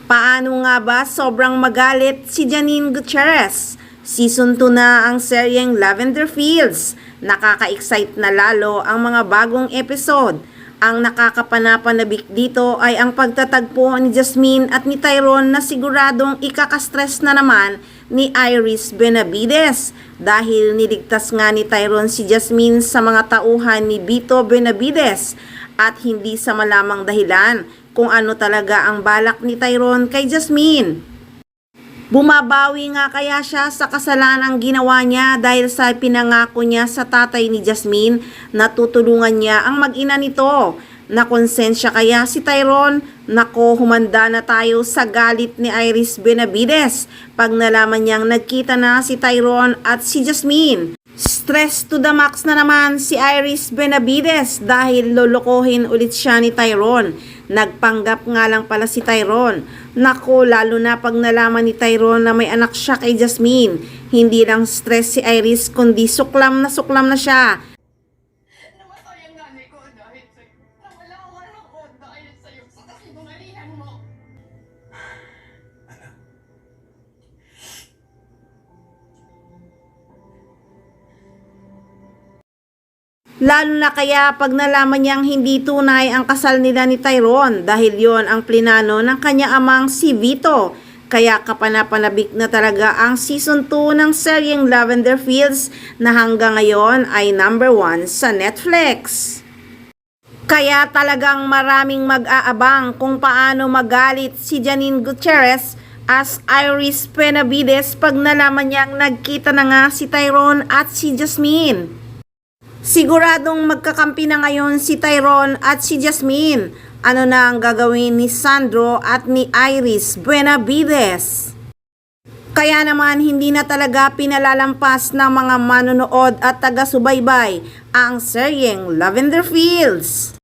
Paano nga ba sobrang magalit si Janine Gutierrez? Season 2 na ang seryeng Lavender Fields. Nakaka-excite na lalo ang mga bagong episode. Ang nakakapanapanabik dito ay ang pagtatagpo ni Jasmine at ni Tyrone na siguradong ikakastress na naman ni Iris Benavides dahil niligtas nga ni Tyrone si Jasmine sa mga tauhan ni Vito Benavides at hindi sa malamang dahilan kung ano talaga ang balak ni Tyrone kay Jasmine. Bumabawi nga kaya siya sa kasalanang ginawa niya dahil sa pinangako niya sa tatay ni Jasmine na tutulungan niya ang mag-ina nito. Nakonsensya kaya si Tyrone? Nako, humanda na tayo sa galit ni Iris Benavides pag nalaman niyang nagkita na si Tyrone at si Jasmine. Stress to the max na naman si Iris Benavides dahil lolokohin ulit siya ni Tyrone. Nagpanggap nga lang pala si Tyrone. Nako, lalo na pag nalaman ni Tyrone na may anak siya kay Jasmine. Hindi lang stress si Iris kundi suklam na siya. Namatay ang nanay ko dahil sa'yo. Nawala ang anak ko dahil sa'yo sa kasinungalingan mo. Lalo na kaya pag nalaman niyang hindi tunay ang kasal nila ni Tyrone dahil yon ang plinano ng kanya amang si Vito. Kaya kapanapanabik na talaga ang season 2 ng seryeng Lavender Fields na hanggang ngayon ay number 1 sa Netflix. Kaya talagang maraming mag-aabang kung paano magalit si Janine Gutierrez as Iris Benavides pag nalaman niyang nagkita na nga si Tyrone at si Jasmine. Siguradong magkakampi na ngayon si Tyrone at si Jasmine. Ano na ang gagawin ni Sandro at ni Iris Benavides? Kaya naman hindi na talaga pinalalampas ng mga manonood at taga-subaybay ang seryeng Lavender Fields.